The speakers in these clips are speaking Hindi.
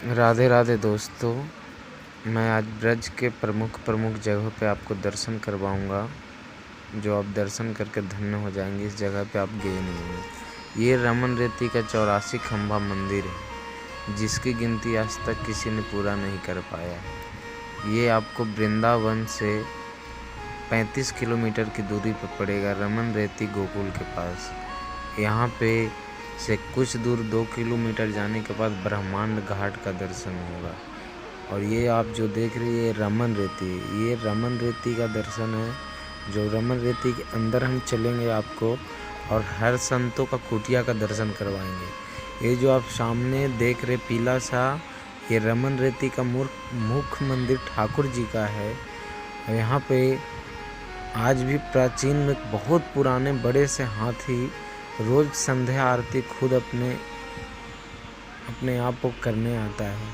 राधे राधे दोस्तों। मैं आज ब्रज के प्रमुख जगहों पे आपको दर्शन करवाऊंगा, जो आप दर्शन करके धन्य हो जाएंगे। इस जगह पे आप गए नहीं होंगे। ये रमन रेती का 84 खंभा मंदिर है, जिसकी गिनती आज तक किसी ने पूरा नहीं कर पाया है। ये आपको वृंदावन से 35 किलोमीटर की दूरी पर पड़ेगा, रमन रेती गोकुल के पास। यहाँ पे से कुछ दूर 2 किलोमीटर जाने के बाद ब्रह्मांड घाट का दर्शन होगा। और ये आप जो देख रहे हैं ये रमन रेती का दर्शन है। जो रमन रेती के अंदर हम चलेंगे आपको, और हर संतों का कुटिया का दर्शन करवाएंगे। ये जो आप सामने देख रहे पीला सा, ये रमन रेती का मुख्य मंदिर ठाकुर जी का है। और यहाँ पे आज भी प्राचीन में बहुत पुराने बड़े से हाथी रोज संध्या आरती खुद अपने आप को करने आता है।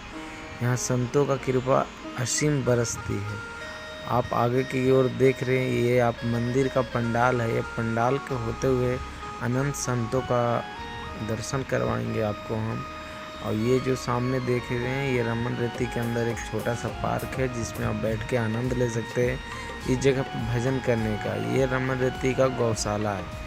यहाँ संतों का कृपा असीम बरसती है। आप आगे की ओर देख रहे हैं, ये आप मंदिर का पंडाल है। ये पंडाल के होते हुए अनंत संतों का दर्शन करवाएंगे आपको हम। और ये जो सामने देख रहे हैं, ये रमन रेती के अंदर एक छोटा सा पार्क है, जिसमें आप बैठ के आनंद ले सकते हैं इस जगह पर भजन करने का। ये रमन रेती का गौशाला है।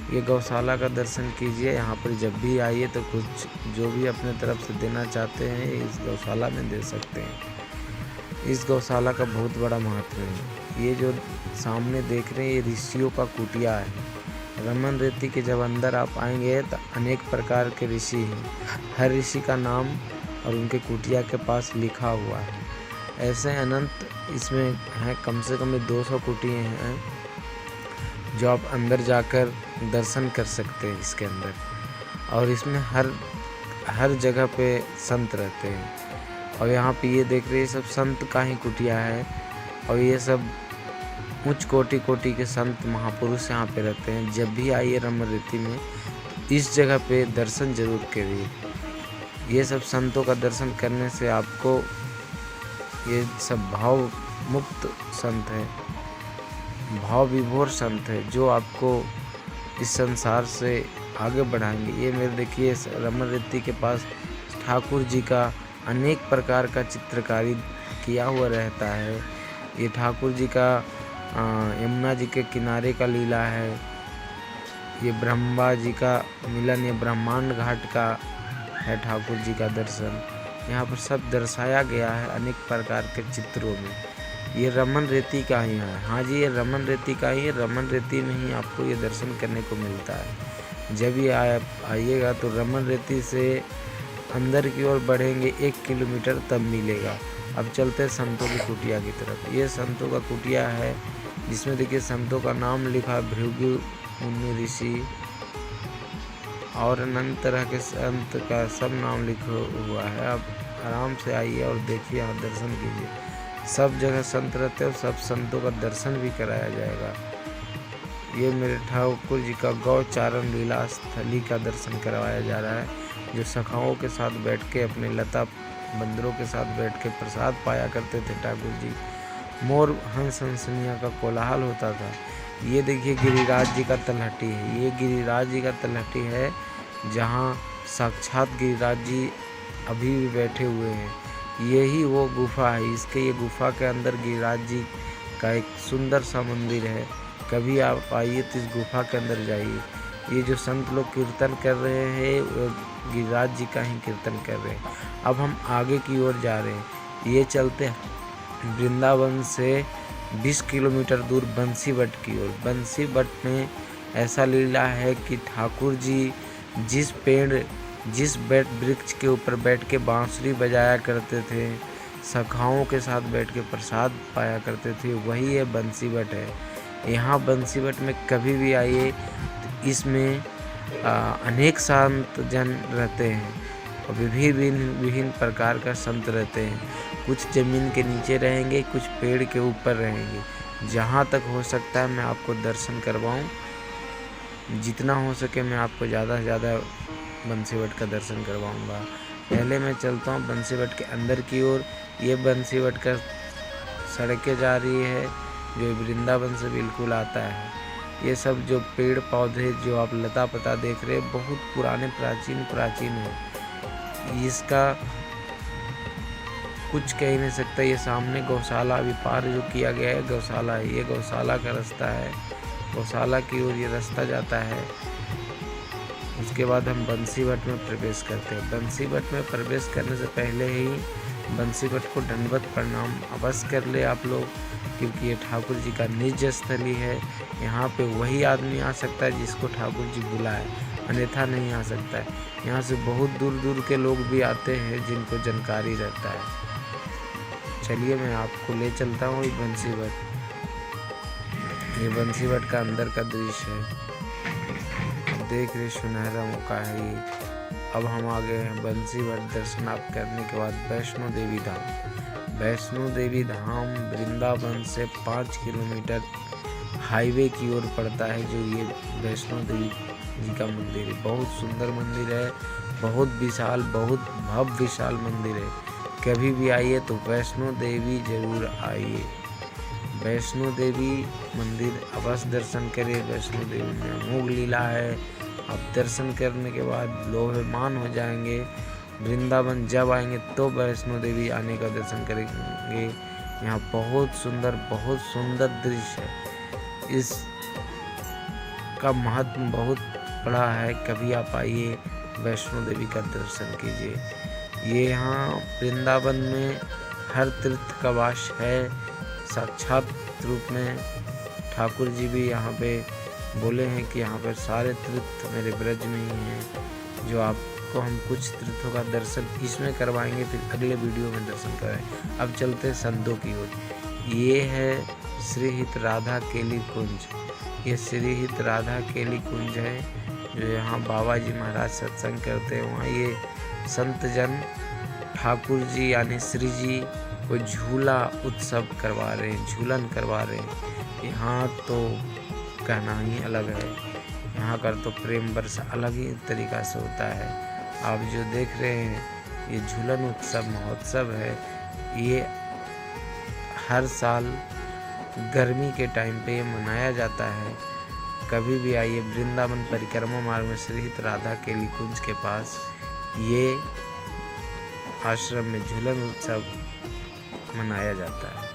ये गौशाला का दर्शन कीजिए। यहाँ पर जब भी आइए तो कुछ जो भी अपने तरफ से देना चाहते हैं इस गौशाला में दे सकते हैं। इस गौशाला का बहुत बड़ा महत्व है। ये जो सामने देख रहे हैं, ये ऋषियों का कुटिया है। रमन रेती के जब अंदर आप आएंगे तो अनेक प्रकार के ऋषि हैं। हर ऋषि का नाम और उनके कुटिया के पास लिखा हुआ है। ऐसे अनंत इसमें हैं, कम से कम 200 कुटियाँ हैं जो आप अंदर जाकर दर्शन कर सकते हैं इसके अंदर। और इसमें हर जगह पे संत रहते हैं। और यहाँ पे ये देख रहे हैं, सब संत का ही कुटिया है। और ये सब उच्च कोटि के संत महापुरुष यहाँ पे रहते हैं। जब भी आइए रमन रेती में, इस जगह पे दर्शन जरूर करिए। ये सब संतों का दर्शन करने से आपको, ये सब भाव मुक्त संत है, भाव विभोर संत है, जो आपको इस संसार से आगे बढ़ाएंगे। ये मेरे देखिए रमन रेती के पास ठाकुर जी का अनेक प्रकार का चित्रकारी किया हुआ रहता है। ये ठाकुर जी का यमुना जी के किनारे का लीला है। ये ब्रह्मा जी का मिलन, ये ब्रह्मांड घाट का है ठाकुर जी का दर्शन। यहाँ पर सब दर्शाया गया है अनेक प्रकार के चित्रों में। ये रमन रेती का ही है। हाँ जी, ये रमन रेती का ही है। रमन रेती में ही आपको ये दर्शन करने को मिलता है। जब ये आइएगा तो रमन रेती से अंदर की ओर बढ़ेंगे 1 किलोमीटर तब मिलेगा। अब चलते हैं संतों की कुटिया की तरफ। ये संतों का कुटिया है, जिसमें देखिए संतों का नाम लिखा, भृगु मुनि ऋषि और अनंत तरह के संत का सब नाम लिखा हुआ है। अब आराम से आइए और देखिए और दर्शन कीजिए। सब जगह संत रहते हैं और सब संतों का दर्शन भी कराया जाएगा। ये मेरे ठाकुर जी का गौचारण लीला स्थली का दर्शन करवाया जा रहा है, जो सखाओं के साथ बैठ के, अपने लता बंदरों के साथ बैठ के प्रसाद पाया करते थे ठाकुर जी। मोर हंस हंसनिया का कोलाहल होता था। ये देखिए गिरिराज जी का तलहटी है। ये गिरिराज जी का तलहटी है, जहाँ साक्षात गिरिराज जी अभी भी बैठे हुए हैं। यही वो गुफा है। इसके ये गुफा के अंदर गिरिराज जी का एक सुंदर सा मंदिर है। कभी आप आइए तो इस गुफा के अंदर जाइए। ये जो संत लोग कीर्तन कर रहे हैं, वो गिरिराज जी का ही कीर्तन कर रहे हैं। अब हम आगे की ओर जा रहे हैं। ये चलते हैं वृंदावन से 20 किलोमीटर दूर बंसीवट की ओर। बंसीवट में ऐसा लीला है कि ठाकुर जी जिस वृक्ष के ऊपर बैठ के बांसुरी बजाया करते थे, सखाओं के साथ बैठ के प्रसाद पाया करते थे, वही ये बंसीवट है। यहाँ बंसीवट में कभी भी आइए तो इसमें अनेक संत जन रहते हैं और विभिन्न प्रकार का संत रहते हैं। कुछ ज़मीन के नीचे रहेंगे, कुछ पेड़ के ऊपर रहेंगे। जहाँ तक हो सकता है मैं आपको दर्शन करवाऊँ, जितना हो सके मैं आपको ज़्यादा से ज़्यादा बंसीवट का दर्शन करवाऊँगा। पहले मैं चलता हूँ बंसीवट के अंदर की ओर। ये बंसीवट का सड़कें जा रही है, जो वृंदावन से बिल्कुल आता है। ये सब जो पेड़ पौधे जो आप लता पता देख रहे हैं, बहुत पुराने प्राचीन है। इसका कुछ कह ही नहीं सकता। ये सामने गौशाला अभी पार जो किया गया है गौशाला है, ये गौशाला का रास्ता है, गौशाला की ओर ये रास्ता जाता है। उसके बाद हम बंसीवट में प्रवेश करते हैं। बंसीवट में प्रवेश करने से पहले ही बंसीवट को दंडवत प्रणाम अवश्य कर ले आप लोग, क्योंकि ये ठाकुर जी का निज स्थली है। यहाँ पे वही आदमी आ सकता है जिसको ठाकुर जी बुलाए, अन्यथा नहीं आ सकता है। यहाँ से बहुत दूर दूर के लोग भी आते हैं जिनको जानकारी रहता है। चलिए मैं आपको ले चलता हूँ ये बंसीवट। ये बंसीवट का अंदर का दृश्य है, देख रहे सुनहरा मौका है ये। अब हम आ गए हैं बंसीवट। दर्शन आप करने के बाद वैष्णो देवी धाम। वैष्णो देवी धाम वृंदावन से 5 किलोमीटर हाईवे की ओर पड़ता है, जो ये वैष्णो देवी जी का मंदिर है। बहुत सुंदर मंदिर है, बहुत विशाल, बहुत भव्य विशाल मंदिर है। कभी भी आइए तो वैष्णो देवी जरूर आइए। वैष्णो देवी मंदिर अवश्य दर्शन करें। वैष्णो देवी में अमोघ लीला है। आप दर्शन करने के बाद लोभमान हो जाएंगे। वृंदावन जब आएंगे तो वैष्णो देवी आने का दर्शन करेंगे। यहाँ बहुत सुंदर दृश्य है। इस का महत्व बहुत बड़ा है। कभी आप आइए, वैष्णो देवी का दर्शन कीजिए। ये यहाँ वृंदावन में हर तीर्थ का वास है। साक्षात रूप में ठाकुर जी भी यहाँ पे बोले हैं कि यहाँ पर सारे तीर्थ मेरे ब्रज में ही हैं। जो आपको हम कुछ तीर्थों का दर्शन इसमें करवाएंगे, फिर अगले वीडियो में दर्शन कराएं। अब चलते हैं संतों की ओर। ये है श्री हित राधा केली कुंज। ये श्री हित राधा केली कुंज है, जो यहाँ बाबा जी महाराज सत्संग करते हैं। वहाँ ये संत जन ठाकुर जी यानी श्री जी को झूला उत्सव करवा रहे हैं, झूलन करवा रहे हैं। यहाँ तो कहना ही अलग है। यहाँ का तो प्रेम वर्ष अलग ही तरीका से होता है। आप जो देख रहे हैं ये झूलन उत्सव महोत्सव है। ये हर साल गर्मी के टाइम पे ये मनाया जाता है। कभी भी आइए, वृंदावन परिक्रमा मार्ग में श्री हित राधा केली कुंज के पास ये आश्रम में झूलन उत्सव मनाया जाता है।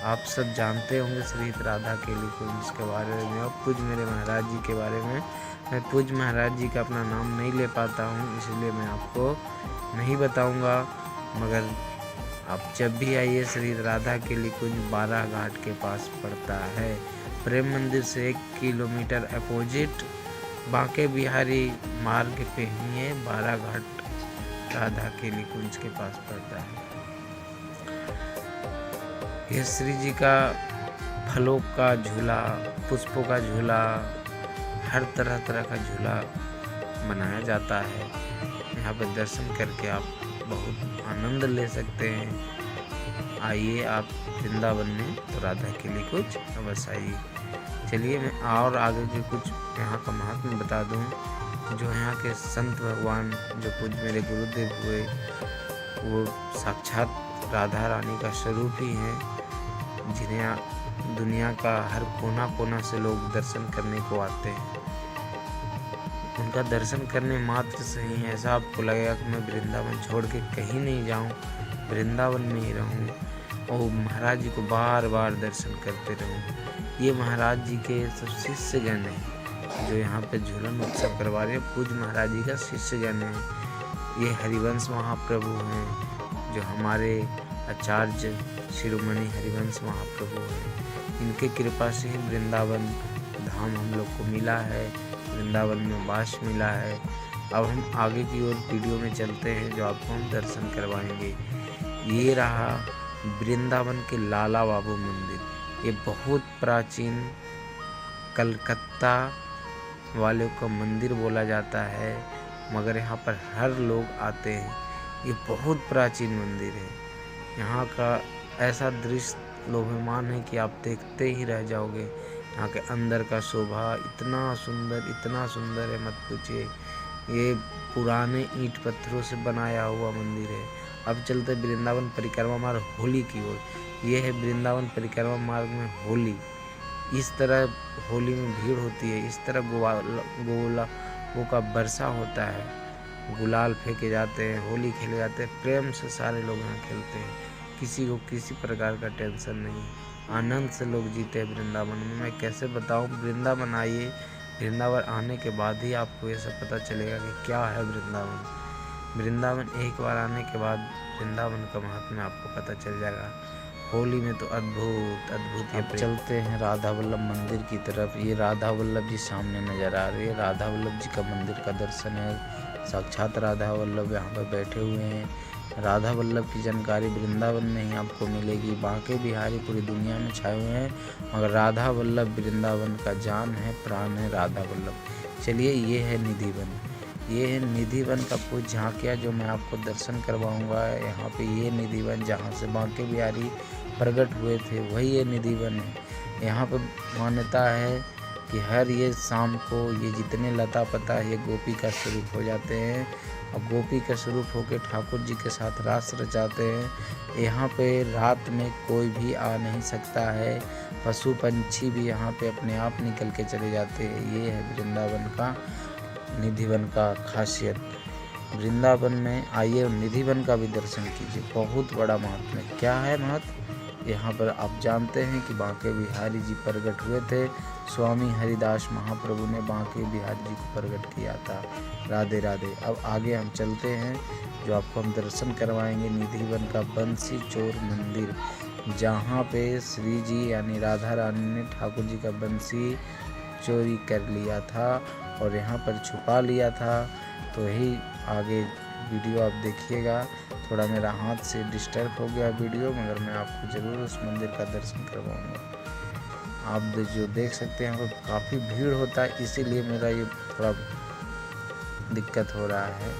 आप सब जानते होंगे श्री हित राधा केली कुंज के बारे में और पूज मेरे महाराज जी के बारे में। मैं पूज महाराज जी का अपना नाम नहीं ले पाता हूँ, इसलिए मैं आपको नहीं बताऊँगा। मगर आप जब भी आइए, श्री राधा केली कुंज 12 घाट के पास पड़ता है। प्रेम मंदिर से 1 किलोमीटर अपोजिट बांके बिहारी मार्ग पे ही है। 12 घाट राधा केली कुंज के पास पड़ता है। ये श्री जी का फलों का झूला, पुष्पों का झूला, हर तरह तरह का झूला मनाया जाता है। यहाँ पर दर्शन करके आप बहुत आनंद ले सकते हैं। आइए आप वृंदावन में तो राधा केली कुंज अवश्य आइए। चलिए मैं और आगे के कुछ यहाँ का महात्म्य बता दूँ। जो यहाँ के संत भगवान जो कुछ मेरे गुरुदेव हुए, वो साक्षात राधा रानी का स्वरूप ही हैं, जिन्हें दुनिया का हर कोना कोना से लोग दर्शन करने को आते हैं। उनका दर्शन करने मात्र से ही ऐसा आपको लगेगा कि मैं वृंदावन छोड़ के कहीं नहीं जाऊं, वृंदावन में ही रहूं और महाराज जी को बार बार दर्शन करते रहूं। ये महाराज जी के सब शिष्य जन हैं जो यहाँ पे झूलन उत्सव करवा रहे हैं। पूज महाराज जी का शिष्य जन है। ये हरिवंश महाप्रभु हैं, जो हमारे आचार्य शिरोमणि हरिवंश महाप्रभु हैं। इनके कृपा से ही वृंदावन धाम हम लोग को मिला है, वृंदावन में वास मिला है। अब हम आगे की ओर वीडियो में चलते हैं, जो आपको हम दर्शन करवाएंगे। ये रहा वृंदावन के लाला बाबू मंदिर। ये बहुत प्राचीन कलकत्ता वालों का मंदिर बोला जाता है, मगर यहाँ पर हर लोग आते हैं। ये बहुत प्राचीन मंदिर है। यहाँ का ऐसा दृश्य लोभमान है कि आप देखते ही रह जाओगे। यहाँ के अंदर का शोभा इतना सुंदर है, मत पूछिए। ये पुराने ईंट पत्थरों से बनाया हुआ मंदिर है। अब चलते वृंदावन परिक्रमा मार्ग होली की ओर। ये है वृंदावन परिक्रमा मार्ग में होली। इस तरह होली में भीड़ होती है, इस तरह गोला का वर्षा होता है। गुलाल फेंके जाते हैं, होली खेले जाते हैं, प्रेम से सारे लोग यहाँ खेलते हैं, किसी को किसी प्रकार का टेंशन नहीं, आनंद से लोग जीते हैं वृंदावन में। मैं कैसे बताऊँ, वृंदावन आइए, वृंदावन आने के बाद ही आपको ये सब पता चलेगा कि क्या है वृंदावन। वृंदावन एक बार आने के बाद वृंदावन का महात्म्य आपको पता चल जाएगा। होली में तो अद्भुत अद्भुत। अब चलते हैं राधा वल्लभ मंदिर की तरफ। ये राधा वल्लभ जी सामने नज़र आ रही है, राधा वल्लभ जी का मंदिर का दर्शन है। साक्षात राधा वल्लभ यहाँ पर बैठे हुए हैं। राधा वल्लभ की जानकारी वृंदावन में ही आपको मिलेगी। बांके बिहारी पूरी दुनिया में छाए हुए हैं, मगर राधा वल्लभ वृंदावन का जान है, प्राण है राधा वल्लभ। चलिए, ये है निधिवन। ये है निधिवन का कुछ झांकियाँ जो मैं आपको दर्शन करवाऊंगा। यहाँ पे ये निधिवन जहाँ से बांके बिहारी प्रकट हुए थे, वही ये निधिवन है। यहाँ पे मान्यता है कि हर ये शाम को ये जितने लता पता है ये गोपी का स्वरूप हो जाते हैं, और गोपी का स्वरूप होकर ठाकुर जी के साथ रास रचाते हैं। यहाँ पे रात में कोई भी आ नहीं सकता है, पशु पंछी भी यहाँ पे अपने आप निकल के चले जाते हैं। ये है वृंदावन का निधिवन का खासियत। वृंदावन में आइए और निधिवन का भी दर्शन कीजिए, बहुत बड़ा महत्व है। क्या है महत्व? यहाँ पर आप जानते हैं कि बांके बिहारी जी प्रकट हुए थे, स्वामी हरिदास महाप्रभु ने बांके बिहारी जी को प्रकट किया था। राधे राधे। अब आगे हम चलते हैं, जो आपको हम दर्शन करवाएंगे निधिवन का बंसी चोर मंदिर, जहाँ पे श्री जी यानी राधा रानी ने ठाकुर जी का बंसी चोरी कर लिया था और यहाँ पर छुपा लिया था। तो यही आगे वीडियो आप देखिएगा। थोड़ा मेरा हाथ से डिस्टर्ब हो गया वीडियो, मगर मैं आपको ज़रूर उस मंदिर का दर्शन करवाऊंगा। आप जो देख सकते हैं, वो काफ़ी भीड़ होता है, इसीलिए मेरा ये थोड़ा दिक्कत हो रहा है।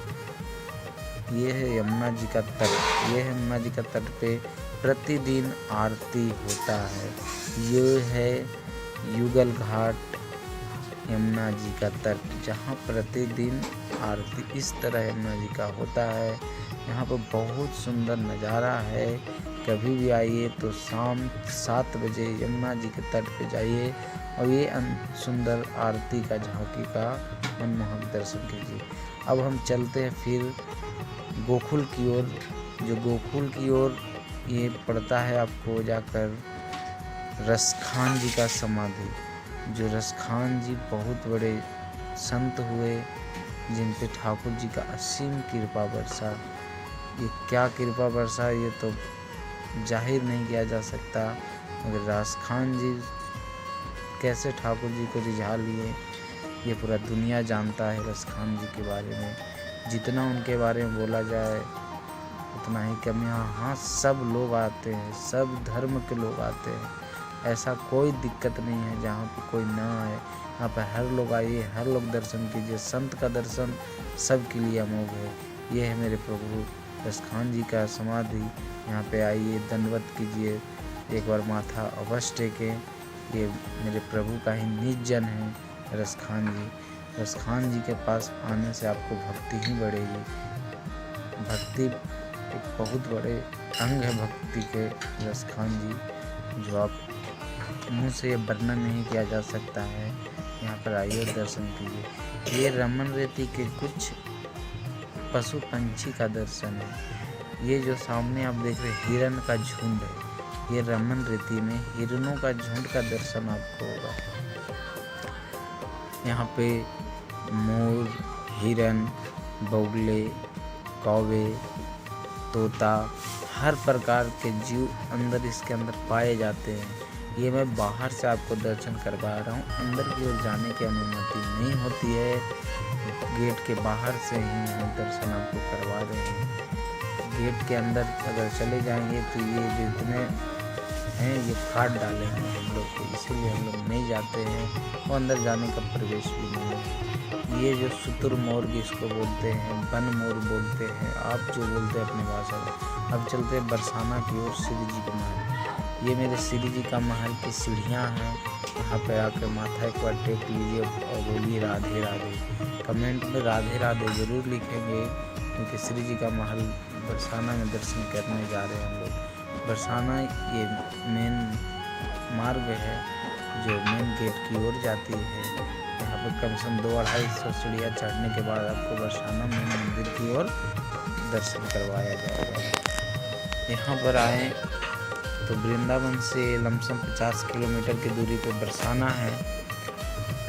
ये है यमुना जी का तट। ये है यमुना जी का तट पे प्रतिदिन आरती होता है। ये है युगल घाट यमुना जी का तट, जहाँ प्रतिदिन आरती इस तरह यमुना जी का होता है। यहाँ पर बहुत सुंदर नज़ारा है। कभी भी आइए तो शाम 7 बजे यमुना जी के तट पे जाइए और ये सुंदर आरती का झांकी का मनमोहक दर्शन कीजिए। अब हम चलते हैं फिर गोकुल की ओर। जो गोकुल की ओर ये पड़ता है आपको जाकर रसखान जी का समाधि। जो रसखान जी बहुत बड़े संत हुए, जिन पे ठाकुर जी का असीम कृपा बरसा। ये क्या कृपा बरसा ये तो जाहिर नहीं किया जा सकता, मगर रसखान जी कैसे ठाकुर जी को रिझा लिए ये पूरा दुनिया जानता है। रसखान जी के बारे में जितना उनके बारे में बोला जाए उतना ही कम। यहाँ सब लोग आते हैं, सब धर्म के लोग आते हैं, ऐसा कोई दिक्कत नहीं है जहाँ पे कोई ना आए। यहाँ पर हर लोग आइए, हर लोग दर्शन कीजिए। संत का दर्शन सबके लिए अमोघ है। ये है मेरे प्रभु रसखान जी का समाधि। यहाँ पे आइए, दंडवत कीजिए, एक बार माथा अवश्य टेकें। ये मेरे प्रभु का ही निज जन है रसखान जी। रसखान जी के पास आने से आपको भक्ति ही बढ़ेगी। भक्ति एक बहुत बड़े अंग है भक्ति के रसखान जी, जो आप मुँह से ये वर्णन नहीं किया जा सकता है। यहाँ पर आइए दर्शन कीजिए। ये रमन रेती के कुछ पशु पंछी का दर्शन है। ये जो सामने आप देख रहे हिरन का झुंड है, ये रमन रेती में हिरनों का झुंड का दर्शन आपको होगा। यहाँ पे मोर, हिरन, बगुले, कौवे, तोता, हर प्रकार के जीव अंदर इसके अंदर पाए जाते हैं। ये मैं बाहर से आपको दर्शन करवा रहा हूँ, अंदर की ओर जाने की अनुमति नहीं होती है। गेट के बाहर से ही हम दर्शन आपको करवा रहे हैं। गेट के अंदर अगर चले जाएंगे तो ये जितने हैं ये काट डालेंगे हम लोग को, इसीलिए हम लोग नहीं जाते हैं। वो अंदर जाने का प्रवेश भी नहीं है। ये जो शुतुरमुर्ग इसको बोलते हैं, वन मोर बोलते हैं, आप जो बोलते हैं अपनी भाषा में। अब चलते हैं बरसाना की ओर, श्री जी के महल। ये मेरे श्री जी का महल की सीढ़ियाँ हैं। यहाँ पे आकर माथा एक बार टेक लीजिए और बोलिए राधे राधे। कमेंट में राधे राधे ज़रूर लिखेंगे, क्योंकि श्री जी का महल बरसाना में दर्शन करने जा रहे हैं हम लोग। बरसाना ये मेन मार्ग है जो मेन गेट की ओर जाती है। यहाँ पर कम से कम 200-250 सीढ़ियाँ चढ़ने के बाद आपको बरसाना में मंदिर की ओर दर्शन करवाया जाएगा। यहाँ पर आए तो वृंदावन से लमसम 50 किलोमीटर की दूरी पर बरसाना है।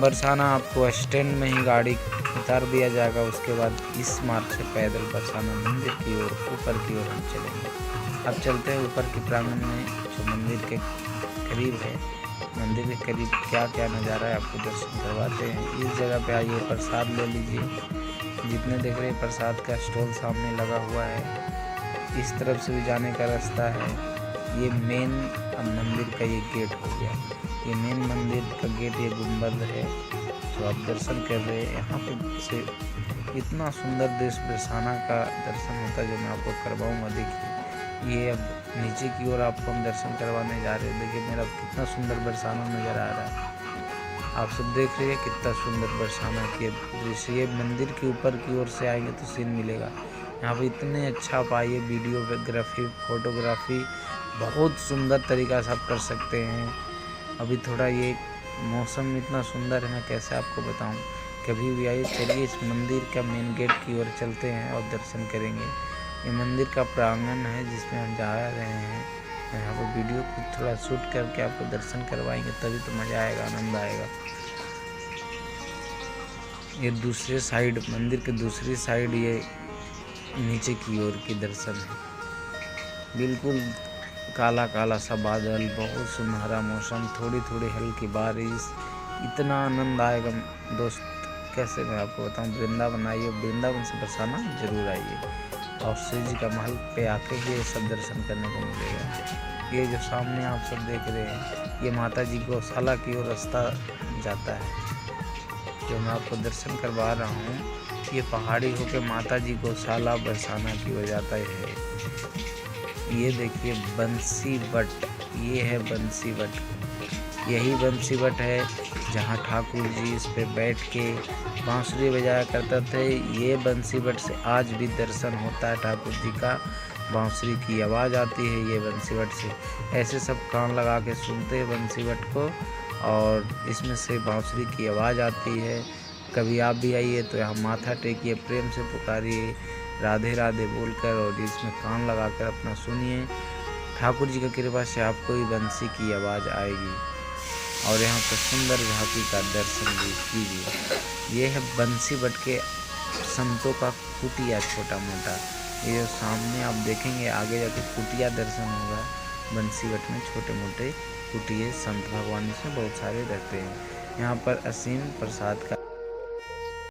बरसाना आपको स्टैंड में ही गाड़ी उतार दिया जाएगा। उसके बाद इस मार्ग से पैदल बरसाना मंदिर की ओर ऊपर की ओर हम चलेंगे। अब चलते हैं ऊपर के प्रांगण में, जो मंदिर के करीब है। मंदिर के करीब क्या क्या नज़ारा है आपको दर्शन करवाते हैं। इस जगह पे आइए, प्रसाद ले लीजिए। जितने देख रहे हैं प्रसाद का स्टॉल सामने लगा हुआ है। इस तरफ से भी जाने का रास्ता है। ये मेन मंदिर का ये गेट हो गया। ये मेन मंदिर का गेट, ये गुंबद है जो आप दर्शन कर रहे हैं। यहाँ पे से इतना सुंदर दृश्य बरसाना का दर्शन होता है जो मैं आपको करवाऊँगा। देखिए ये अब नीचे की ओर आपको हम दर्शन करवाने जा रहे हैं। देखिए मेरा कितना सुंदर बरसाना नज़र आ रहा है। आप सब देख रहे हैं कितना सुंदर बरसाना के दृश्य। ये मंदिर के ऊपर की ओर से आएंगे तो सीन मिलेगा। यहाँ पे इतने अच्छा आप आइए, वीडियोग्राफी फोटोग्राफी बहुत सुंदर तरीक़ा से आप कर सकते हैं। अभी थोड़ा ये मौसम इतना सुंदर है, मैं कैसे आपको बताऊँ। कभी भी आइए, चलिए इस मंदिर का मेन गेट की ओर चलते हैं और दर्शन करेंगे। ये मंदिर का प्रांगण है जिसमें हम जा रहे हैं। यहाँ पर वीडियो को थोड़ा शूट करके आपको दर्शन करवाएंगे, तभी तो मज़ा आएगा, आनंद आएगा। ये दूसरे साइड, मंदिर के दूसरी साइड ये नीचे की ओर की दर्शन है। बिल्कुल काला काला सा बादल, बहुत सुनहरा मौसम, थोड़ी थोड़ी हल्की बारिश, इतना आनंद आएगा दोस्त, कैसे मैं आपको बताऊं। वृंदावन आइए, वृंदावन से बरसाना जरूर आइए और शिव जी का महल पे आके ये सब दर्शन करने को मिलेगा। ये जो सामने आप सब देख रहे हैं, ये माता जी गौशाला की ओर रास्ता जाता है जो मैं आपको दर्शन करवा रहा हूँ। ये पहाड़ी होके माता जी गौशाला बरसाना की ओर जाता है। ये देखिए बंसी वट, ये है बंसी वट। यही बंसी वट है जहाँ ठाकुर जी इस पे बैठ के बांसुरी बजाया करते थे। ये बंसी वट से आज भी दर्शन होता है ठाकुर जी का। बांसुरी की आवाज़ आती है ये बंसी वट से। ऐसे सब कान लगा के सुनते हैं बंसी वट को और इसमें से बांसुरी की आवाज़ आती है। कभी आप भी आइए तो यहाँ माथा टेकिए, प्रेम से पुकारिए, राधे राधे बोलकर, और इसमें कान लगाकर अपना सुनिए। ठाकुर जी की कृपा से आपको ही बंसी की आवाज़ आएगी और यहाँ पर सुंदर झांकी का दर्शन भी कीजिए। ये है बंसी वट के संतों का कुटिया, छोटा मोटा। ये जो सामने आप देखेंगे आगे जाके कुटिया दर्शन होगा। बंसी वट में छोटे मोटे कुटिये संत भगवान इसमें बहुत सारे रहते हैं। यहाँ पर असीम प्रसाद का